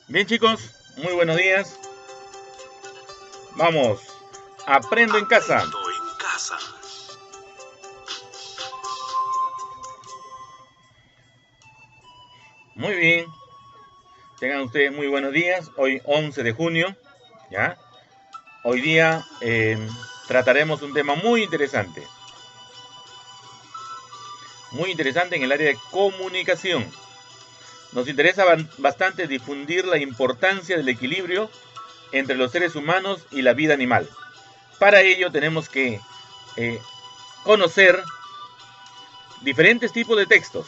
Bien, chicos, muy buenos días. Vamos, aprendo en casa. Muy bien, tengan ustedes muy buenos días. Hoy 11 de junio, ¿ya? Hoy día trataremos un tema muy interesante. Muy interesante en el área de comunicación. Nos interesa bastante difundir la importancia del equilibrio entre los seres humanos y la vida animal. Para ello tenemos que conocer diferentes tipos de textos.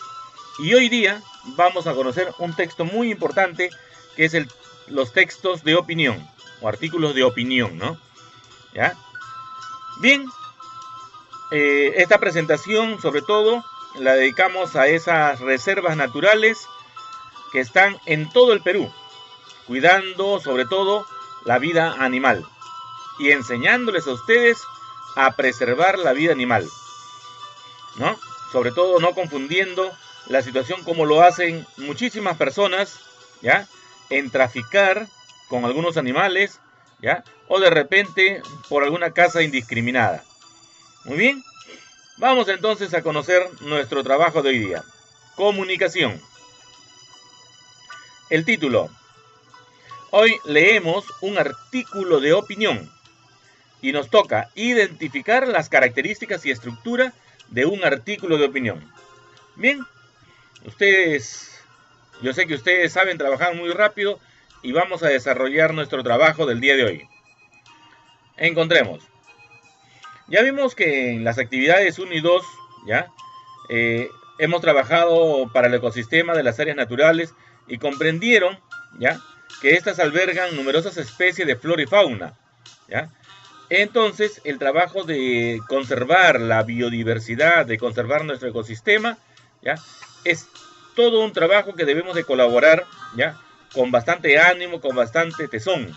Y hoy día vamos a conocer un texto muy importante que es los textos de opinión o artículos de opinión, ¿no? ¿Ya? Bien, esta presentación sobre todo la dedicamos a esas reservas naturales que están en todo el Perú, cuidando sobre todo la vida animal y enseñándoles a ustedes a preservar la vida animal, ¿no? Sobre todo no confundiendo la situación como lo hacen muchísimas personas, ¿ya? En traficar con algunos animales, ¿ya? O de repente por alguna caza indiscriminada. Muy bien, vamos entonces a conocer nuestro trabajo de hoy día. Comunicación. El título. Hoy leemos un artículo de opinión y nos toca identificar las características y estructura de un artículo de opinión. Bien, yo sé que ustedes saben trabajar muy rápido y vamos a desarrollar nuestro trabajo del día de hoy. Encontremos. Ya vimos que en las actividades 1 y 2, ¿ya? Hemos trabajado para el ecosistema de las áreas naturales y comprendieron, ¿ya?, que estas albergan numerosas especies de flora y fauna, ¿ya? Entonces, el trabajo de conservar la biodiversidad, de conservar nuestro ecosistema, ¿ya?, es todo un trabajo que debemos de colaborar, ¿ya?, con bastante ánimo, con bastante tesón.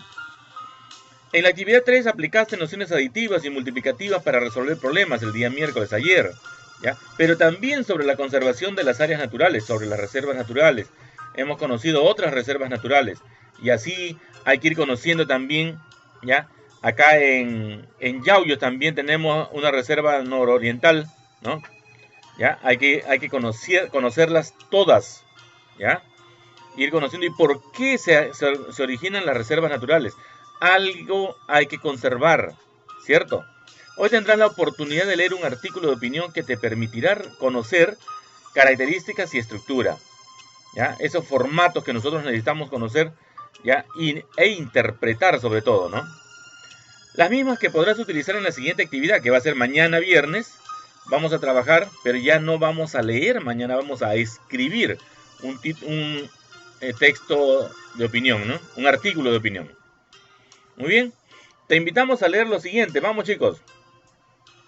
En la actividad 3 aplicaste nociones aditivas y multiplicativas para resolver problemas el día miércoles ayer, ¿ya? Pero también sobre la conservación de las áreas naturales, sobre las reservas naturales. Hemos conocido otras reservas naturales y así hay que ir conociendo también, ¿ya? Acá en Yauyos también tenemos una reserva nororiental, ¿no? ¿Ya? Hay que conocerlas todas, ¿ya? Ir conociendo y por qué se originan las reservas naturales. Algo hay que conservar, ¿cierto? Hoy tendrás la oportunidad de leer un artículo de opinión que te permitirá conocer características y estructura, ¿ya? Esos formatos que nosotros necesitamos conocer, ¿ya? E interpretar sobre todo, ¿no? Las mismas que podrás utilizar en la siguiente actividad, que va a ser mañana viernes. Vamos a trabajar, pero ya no vamos a leer, mañana vamos a escribir un texto de opinión, ¿no? Un artículo de opinión. Muy bien, te invitamos a leer lo siguiente. Vamos, chicos.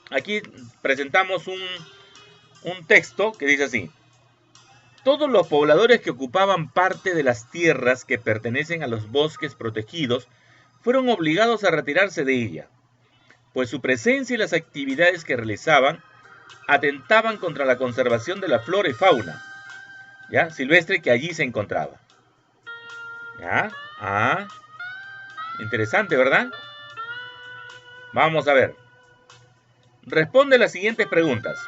Aquí presentamos un texto que dice así. Todos los pobladores que ocupaban parte de las tierras que pertenecen a los bosques protegidos fueron obligados a retirarse de ella, pues su presencia y las actividades que realizaban atentaban contra la conservación de la flora y fauna, ¿ya?, silvestre que allí se encontraba. ¿Ya? Interesante, ¿verdad? Vamos a ver. Responde las siguientes preguntas.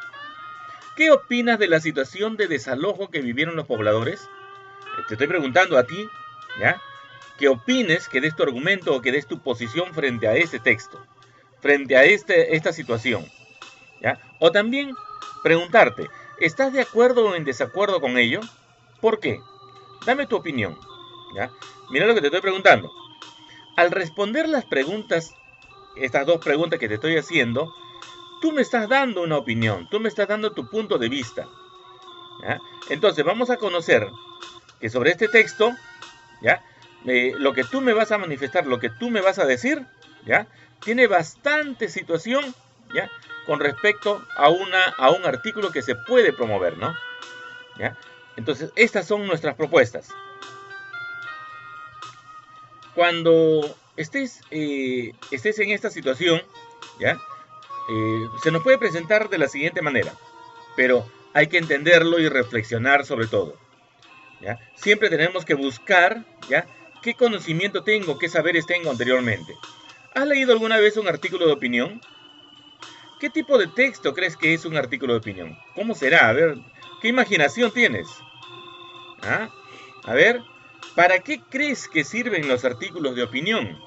¿Qué opinas de la situación de desalojo que vivieron los pobladores? Te estoy preguntando a ti, ¿ya?, que opines, que des tu argumento o que des tu posición frente a este texto, frente a esta situación, ¿ya? O también preguntarte, ¿estás de acuerdo o en desacuerdo con ello? ¿Por qué? Dame tu opinión, ¿ya? Mira lo que te estoy preguntando. Al responder las preguntas, estas dos preguntas que te estoy haciendo, tú me estás dando una opinión, tú me estás dando tu punto de vista, ¿ya? Entonces vamos a conocer que sobre este texto, ¿ya?, lo que tú me vas a manifestar, lo que tú me vas a decir, ¿ya?, tiene bastante situación, ¿ya?, con respecto a un artículo que se puede promover, ¿no? ¿Ya? Entonces, estas son nuestras propuestas. Cuando estés en esta situación, ¿ya?, se nos puede presentar de la siguiente manera, pero hay que entenderlo y reflexionar sobre todo, ¿ya? Siempre tenemos que buscar, ¿ya?, ¿Qué conocimiento tengo? ¿Qué saberes tengo anteriormente? ¿Has leído alguna vez un artículo de opinión? ¿Qué tipo de texto crees que es un artículo de opinión? ¿Cómo será? A ver, ¿qué imaginación tienes? ¿Ah? A ver, ¿para qué crees que sirven los artículos de opinión?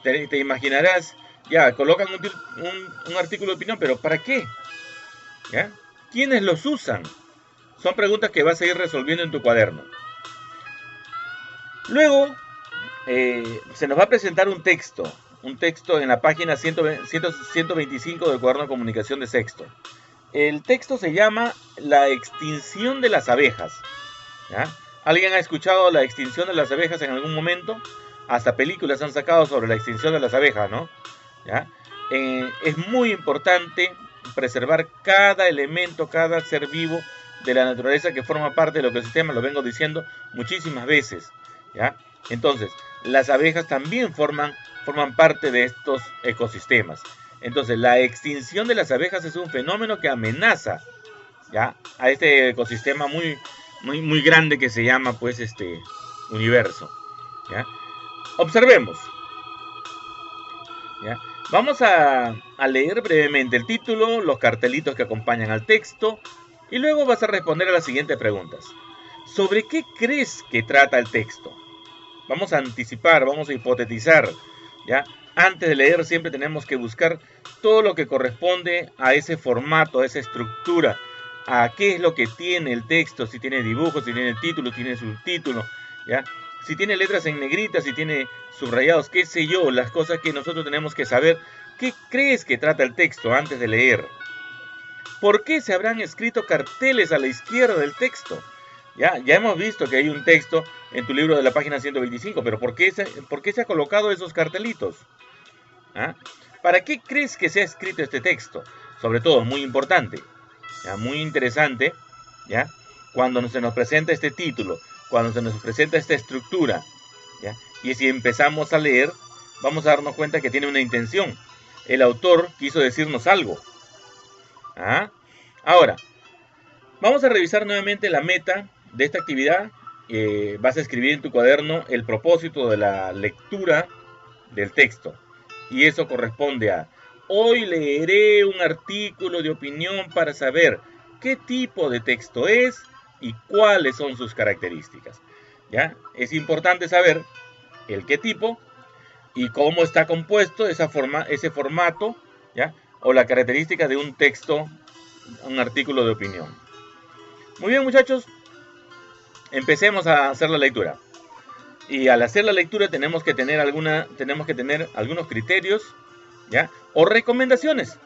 Te imaginarás, ya, colocan un artículo de opinión, pero ¿para qué? ¿Ya? ¿Quiénes los usan? Son preguntas que vas a ir resolviendo en tu cuaderno. Luego, se nos va a presentar un texto en la página 125 del cuaderno de comunicación de sexto. El texto se llama La extinción de las abejas. ¿Ya? ¿Alguien ha escuchado la extinción de las abejas en algún momento? Hasta películas han sacado sobre la extinción de las abejas, ¿no? ¿Ya? Es muy importante preservar cada elemento, cada ser vivo de la naturaleza que forma parte del ecosistema, lo vengo diciendo muchísimas veces, ¿ya? Entonces, las abejas también forman parte de estos ecosistemas. Entonces, la extinción de las abejas es un fenómeno que amenaza, ¿ya?, a este ecosistema muy grande que se llama, pues, universo, ¿ya? Observemos, ¿ya? Vamos a leer brevemente el título, los cartelitos que acompañan al texto, y luego vas a responder a las siguientes preguntas. ¿Sobre qué crees que trata el texto? Vamos a anticipar, vamos a hipotetizar, ¿ya? Antes de leer siempre tenemos que buscar todo lo que corresponde a ese formato, a esa estructura, a qué es lo que tiene el texto, si tiene dibujos, si tiene título, si tiene subtítulo, ¿ya? Si tiene letras en negrita, si tiene subrayados, qué sé yo, las cosas que nosotros tenemos que saber. ¿Qué crees que trata el texto antes de leer? ¿Por qué se habrán escrito carteles a la izquierda del texto? Ya hemos visto que hay un texto en tu libro de la página 125, pero ¿por qué se ha colocado esos cartelitos? ¿Ah? ¿Para qué crees que se ha escrito este texto? Sobre todo, muy importante, ¿ya?, muy interesante, ¿ya?, cuando se nos presenta este título, cuando se nos presenta esta estructura, ¿ya?, y si empezamos a leer, vamos a darnos cuenta que tiene una intención. El autor quiso decirnos algo. ¿Ah? Ahora, vamos a revisar nuevamente la meta de esta actividad. Vas a escribir en tu cuaderno el propósito de la lectura del texto. Y eso corresponde a: hoy leeré un artículo de opinión para saber qué tipo de texto es y cuáles son sus características. ¿Ya? Es importante saber el qué tipo y cómo está compuesto ese formato, ¿ya?, o la característica de un texto, un artículo de opinión. Muy bien, muchachos, empecemos a hacer la lectura. Y al hacer la lectura tenemos que tener algunos criterios, ¿ya?, o recomendaciones,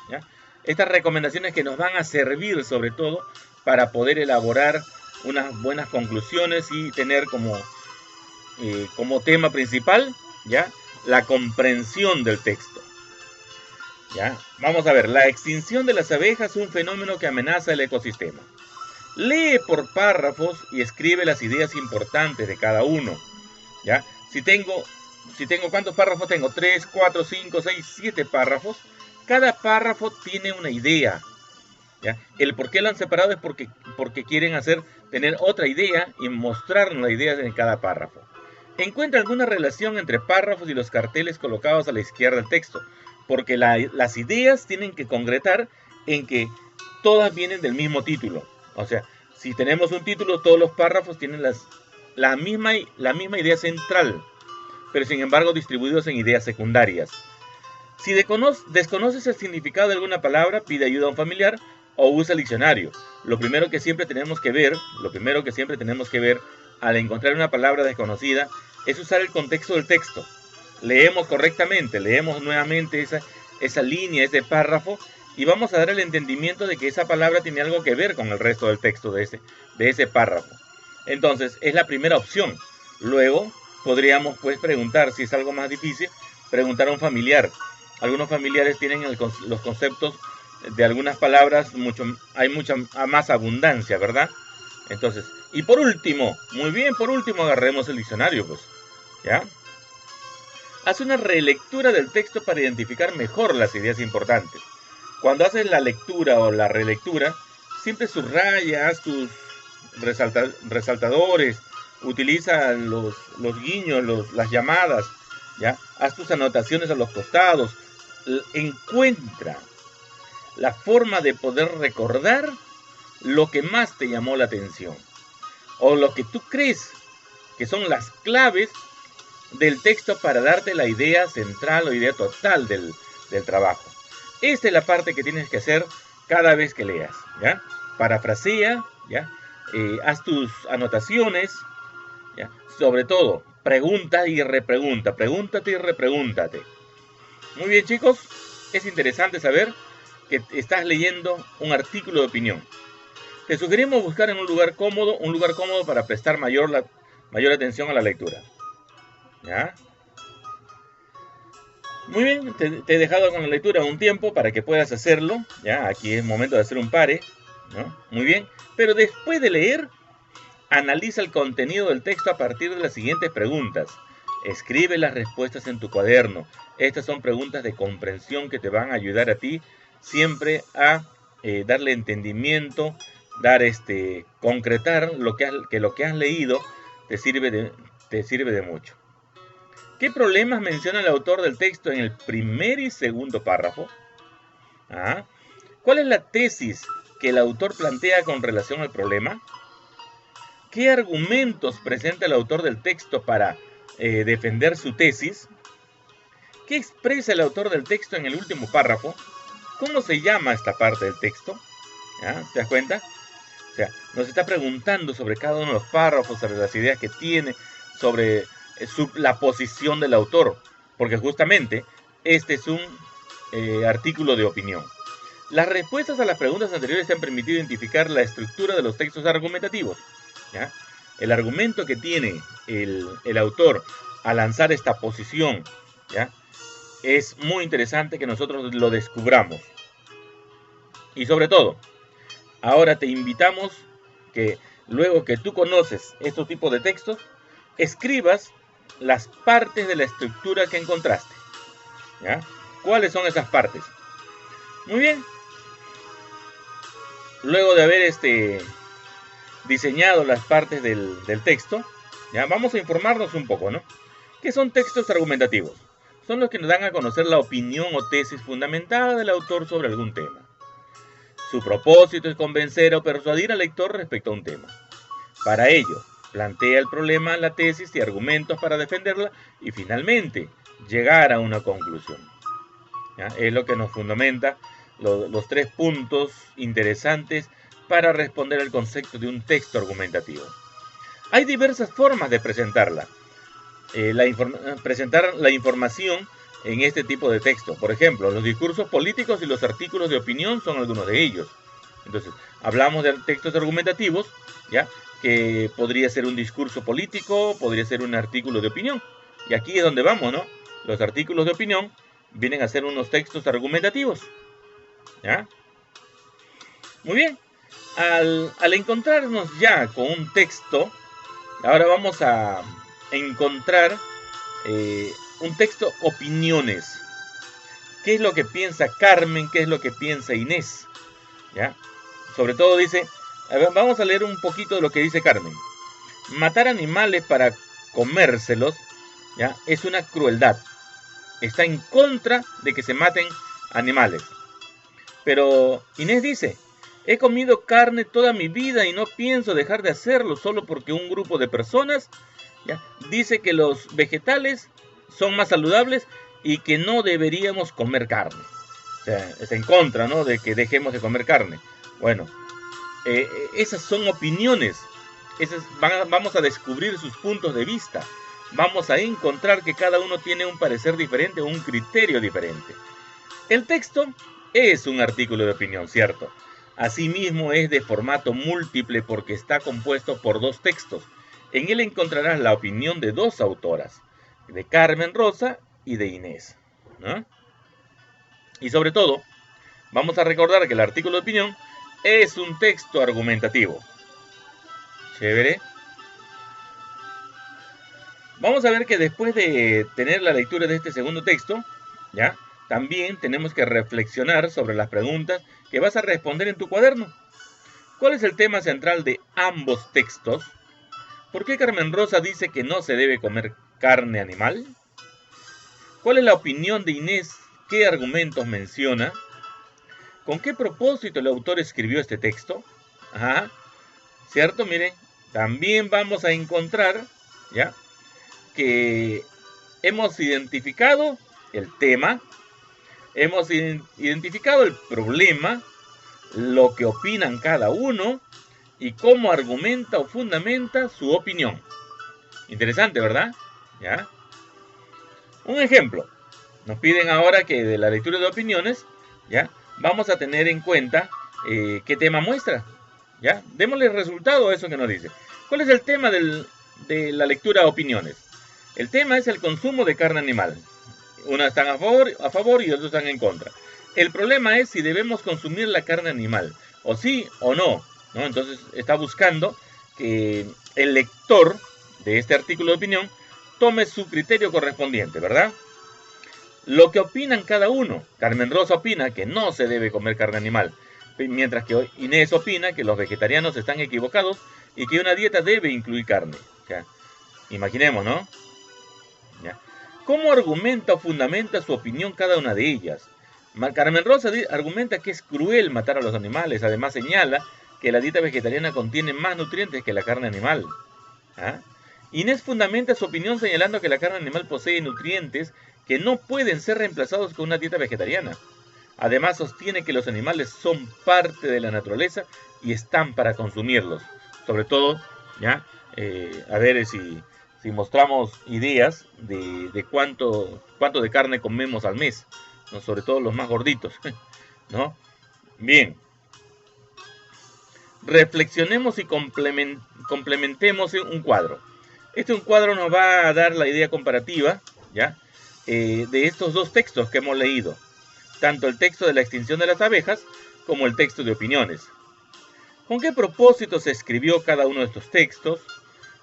¿ya? Estas recomendaciones que nos van a servir sobre todo para poder elaborar unas buenas conclusiones y tener como tema principal, ¿ya?, la comprensión del texto. ¿Ya? Vamos a ver, la extinción de las abejas es un fenómeno que amenaza el ecosistema. Lee por párrafos y escribe las ideas importantes de cada uno. ¿Ya? Si tengo ¿cuántos párrafos tengo? 3, 4, 5, 6, 7 párrafos. Cada párrafo tiene una idea. ¿Ya? El por qué lo han separado es porque quieren tener otra idea y mostrarnos la idea en cada párrafo. Encuentra alguna relación entre párrafos y los carteles colocados a la izquierda del texto, porque las ideas tienen que concretar en que todas vienen del mismo título. O sea, si tenemos un título, todos los párrafos tienen la misma idea central, pero sin embargo distribuidos en ideas secundarias. Si desconoces el significado de alguna palabra, pide ayuda a un familiar o usa el diccionario. Lo primero que siempre tenemos que ver al encontrar una palabra desconocida es usar el contexto del texto. Leemos correctamente, leemos nuevamente esa línea, ese párrafo, y vamos a dar el entendimiento de que esa palabra tiene algo que ver con el resto del texto de ese párrafo. Entonces, es la primera opción. Luego, podríamos pues preguntar, si es algo más difícil, preguntar a un familiar. Algunos familiares tienen los conceptos de algunas palabras, hay mucha más abundancia, ¿verdad? Entonces, y por último, agarremos el diccionario, pues, ¿ya? Haz una relectura del texto para identificar mejor las ideas importantes. Cuando haces la lectura o la relectura, siempre subrayas tus resaltadores, utiliza los guiños, las llamadas, ¿ya? Haz tus anotaciones a los costados, encuentra la forma de poder recordar lo que más te llamó la atención o lo que tú crees que son las claves del texto para darte la idea central o idea total del trabajo. Esta es la parte que tienes que hacer cada vez que leas, ¿ya? Parafrasea, ¿ya? Haz tus anotaciones, ¿ya? Sobre todo, pregunta y repregunta, pregúntate y repregúntate. Muy bien, chicos, es interesante saber que estás leyendo un artículo de opinión. Te sugerimos buscar en un lugar cómodo para prestar mayor atención a la lectura, ¿ya? Muy bien, te he dejado con la lectura un tiempo para que puedas hacerlo, ¿ya? Aquí es momento de hacer un pare, ¿no? Muy bien, pero después de leer, analiza el contenido del texto a partir de las siguientes preguntas. Escribe las respuestas en tu cuaderno. Estas son preguntas de comprensión que te van a ayudar a ti siempre a darle entendimiento, concretar lo que has leído te sirve de mucho. ¿Qué problemas menciona el autor del texto en el primer y segundo párrafo? ¿Cuál es la tesis que el autor plantea con relación al problema? ¿Qué argumentos presenta el autor del texto para defender su tesis? ¿Qué expresa el autor del texto en el último párrafo? ¿Cómo se llama esta parte del texto? ¿Te das cuenta? O sea, nos está preguntando sobre cada uno de los párrafos, sobre las ideas que tiene, sobre la posición del autor, porque justamente este es un artículo de opinión. Las respuestas a las preguntas anteriores te han permitido identificar la estructura de los textos argumentativos, ¿ya? El argumento que tiene el autor al lanzar esta posición, ¿ya? Es muy interesante que nosotros lo descubramos. Y sobre todo, ahora te invitamos que luego que tú conoces estos tipos de textos, escribas las partes de la estructura que encontraste, ¿ya? ¿Cuáles son esas partes? Muy bien. Luego de haber diseñado las partes del texto, ¿ya? Vamos a informarnos un poco, ¿no? ¿Qué son textos argumentativos? Son los que nos dan a conocer la opinión o tesis fundamentada del autor sobre algún tema. Su propósito es convencer o persuadir al lector respecto a un tema. Para ello, plantea el problema, la tesis y argumentos para defenderla y finalmente llegar a una conclusión, ¿ya? Es lo que nos fundamenta los 3 puntos interesantes para responder al concepto de un texto argumentativo. Hay diversas formas de presentarla. Presentar la información en este tipo de texto. Por ejemplo, los discursos políticos y los artículos de opinión son algunos de ellos. Entonces, hablamos de textos argumentativos, ¿ya? Que podría ser un discurso político, podría ser un artículo de opinión. Y aquí es donde vamos, ¿no? Los artículos de opinión vienen a ser unos textos argumentativos, ¿ya? Muy bien. Al encontrarnos ya con un texto, ahora vamos a encontrar un texto opiniones. ¿Qué es lo que piensa Carmen? ¿Qué es lo que piensa Inés? ¿Ya? Sobre todo dice, vamos a leer un poquito de lo que dice Carmen. Matar animales para comérselos, ¿ya? Es una crueldad. Está en contra de que se maten animales. Pero Inés dice, he comido carne toda mi vida y no pienso dejar de hacerlo solo porque un grupo de personas, ¿ya?, dice que los vegetales son más saludables y que no deberíamos comer carne. O sea, es en contra, ¿no?, de que dejemos de comer carne. Bueno, esas son opiniones. Vamos a descubrir sus puntos de vista. Vamos a encontrar que cada uno tiene un parecer diferente, un criterio diferente. El texto es un artículo de opinión, ¿cierto? Asimismo es de formato múltiple porque está compuesto por 2 textos. En él encontrarás la opinión de 2 autoras, de Carmen Rosa y de Inés, ¿no? Y sobre todo, vamos a recordar que el artículo de opinión es un texto argumentativo. Chévere. Vamos a ver que después de tener la lectura de este segundo texto, ¿ya?, también tenemos que reflexionar sobre las preguntas que vas a responder en tu cuaderno. ¿Cuál es el tema central de ambos textos? ¿Por qué Carmen Rosa dice que no se debe comer carne animal? ¿Cuál es la opinión de Inés? ¿Qué argumentos menciona? ¿Con qué propósito el autor escribió este texto? Ajá, ¿cierto? Miren, también vamos a encontrar, ¿ya?, que hemos identificado el tema, hemos identificado el problema, lo que opinan cada uno y cómo argumenta o fundamenta su opinión. Interesante, ¿verdad? ¿Ya? Un ejemplo. Nos piden ahora que de la lectura de opiniones, ¿ya?, vamos a tener en cuenta qué tema muestra. ¿Ya? Démosle el resultado a eso que nos dice. ¿Cuál es el tema de la lectura de opiniones? El tema es el consumo de carne animal. Unas están a favor y otros están en contra. El problema es si debemos consumir la carne animal, o sí o no, ¿no? Entonces está buscando que el lector de este artículo de opinión tome su criterio correspondiente, ¿verdad? Lo que opinan cada uno. Carmen Rosa opina que no se debe comer carne animal, mientras que Inés opina que los vegetarianos están equivocados y que una dieta debe incluir carne. O sea, imaginemos, ¿no? ¿Ya? ¿Cómo argumenta o fundamenta su opinión cada una de ellas? Carmen Rosa argumenta que es cruel matar a los animales. Además señala que la dieta vegetariana contiene más nutrientes que la carne animal. ¿Ah? Inés fundamenta su opinión señalando que la carne animal posee nutrientes que no pueden ser reemplazados con una dieta vegetariana. Además sostiene que los animales son parte de la naturaleza y están para consumirlos. Sobre todo, ¿ya? A ver si mostramos ideas de cuánto de carne comemos al mes, ¿no? Sobre todo los más gorditos, ¿no? Bien. Reflexionemos y complementemos un cuadro. Un cuadro nos va a dar la idea comparativa, ¿ya?, de estos dos textos que hemos leído. Tanto el texto de la extinción de las abejas como el texto de opiniones. ¿Con qué propósito se escribió cada uno de estos textos?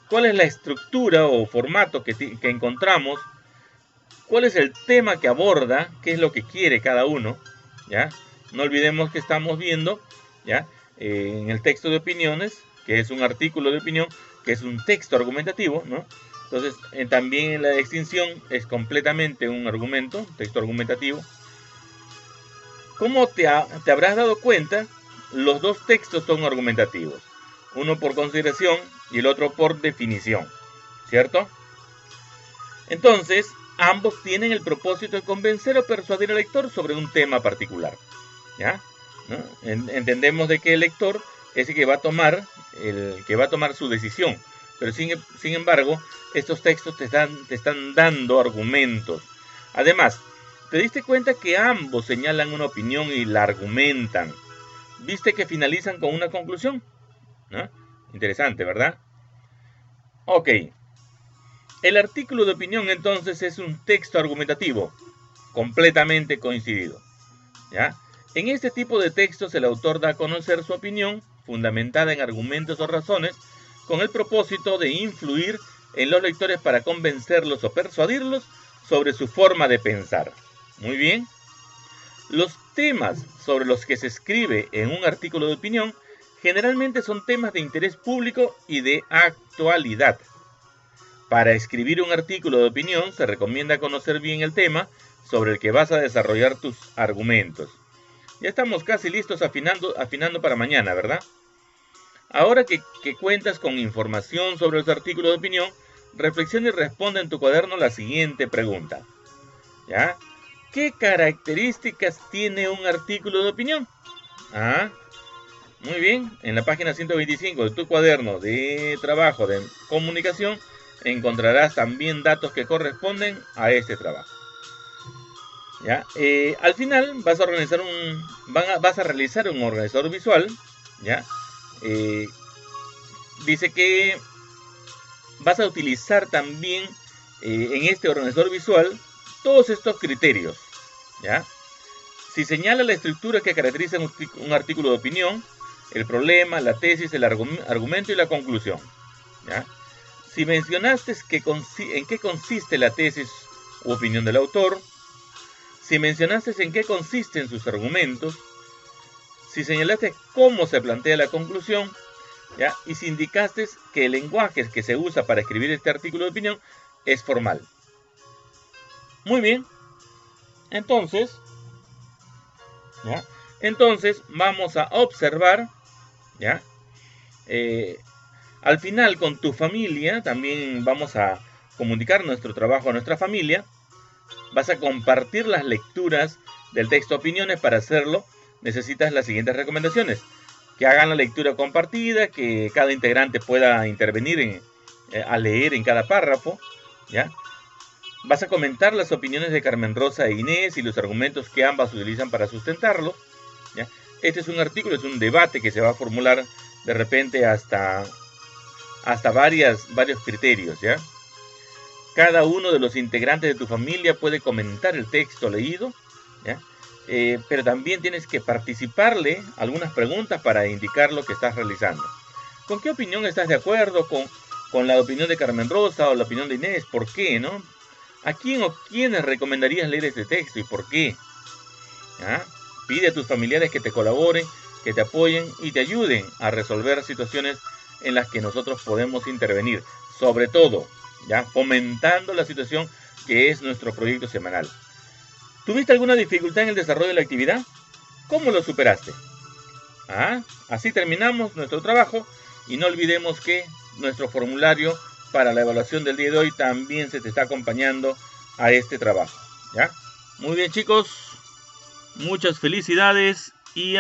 ¿Cuál es la estructura o formato que encontramos? ¿Cuál es el tema que aborda? ¿Qué es lo que quiere cada uno? ¿Ya? No olvidemos que estamos viendo, ¿ya?, en el texto de opiniones, que es un artículo de opinión, que es un texto argumentativo, ¿no? Entonces, también en la extinción es completamente un argumento, un texto argumentativo. Como te habrás dado cuenta, los dos textos son argumentativos. Uno por consideración y el otro por definición, ¿cierto? Entonces, ambos tienen el propósito de convencer o persuadir al lector sobre un tema particular, ¿ya? ¿No? Entendemos de que el lector es el que va a tomar su decisión. Pero sin embargo, estos textos te están dando argumentos. Además, ¿te diste cuenta que ambos señalan una opinión y la argumentan? ¿Viste que finalizan con una conclusión? ¿No? Interesante, ¿verdad? Ok. El artículo de opinión entonces es un texto argumentativo, completamente coincidido, ¿ya? En este tipo de textos el autor da a conocer su opinión, fundamentada en argumentos o razones, con el propósito de influir en los lectores para convencerlos o persuadirlos sobre su forma de pensar. Muy bien. Los temas sobre los que se escribe en un artículo de opinión generalmente son temas de interés público y de actualidad. Para escribir un artículo de opinión se recomienda conocer bien el tema sobre el que vas a desarrollar tus argumentos. Ya estamos casi listos afinando para mañana, ¿verdad? Ahora que cuentas con información sobre los artículos de opinión, reflexiona y responde en tu cuaderno la siguiente pregunta. ¿Ya? ¿Qué características tiene un artículo de opinión? Muy bien. En la página 125 de tu cuaderno de trabajo de comunicación encontrarás también datos que corresponden a este trabajo. ¿Ya? Al final vas a realizar un organizador visual, ¿ya? Dice que vas a utilizar también en este organizador visual todos estos criterios, ¿ya? Si señala la estructura que caracteriza un artículo de opinión, el problema, la tesis, el argumento y la conclusión, ¿ya? Si mencionaste en qué consiste la tesis u opinión del autor, si mencionaste en qué consisten sus argumentos, si señalaste cómo se plantea la conclusión, ¿ya? Y si indicaste que el lenguaje que se usa para escribir este artículo de opinión es formal. Muy bien. Entonces, ¿ya? Entonces vamos a observar, ¿ya? Al final con tu familia también vamos a comunicar nuestro trabajo a nuestra familia. Vas a compartir las lecturas del texto opiniones. Para hacerlo necesitas las siguientes recomendaciones: que hagan la lectura compartida, que cada integrante pueda intervenir a leer en cada párrafo, ¿ya? Vas a comentar las opiniones de Carmen Rosa e Inés y los argumentos que ambas utilizan para sustentarlo, ¿ya? Este es un artículo, es un debate que se va a formular de repente hasta varios criterios, ¿ya? Cada uno de los integrantes de tu familia puede comentar el texto leído, ¿ya? Pero también tienes que participarle algunas preguntas para indicar lo que estás realizando. ¿Con qué opinión estás de acuerdo? ¿Con la opinión de Carmen Rosa o la opinión de Inés? ¿Por qué, no? ¿A quién o quiénes recomendarías leer este texto y por qué? ¿Ya? Pide a tus familiares que te colaboren, que te apoyen y te ayuden a resolver situaciones en las que nosotros podemos intervenir. Sobre todo, ¿ya? Fomentando la situación que es nuestro proyecto semanal. ¿Tuviste alguna dificultad en el desarrollo de la actividad? ¿Cómo lo superaste? Así terminamos nuestro trabajo y no olvidemos que nuestro formulario para la evaluación del día de hoy también se te está acompañando a este trabajo, ¿ya? Muy bien, chicos, muchas felicidades y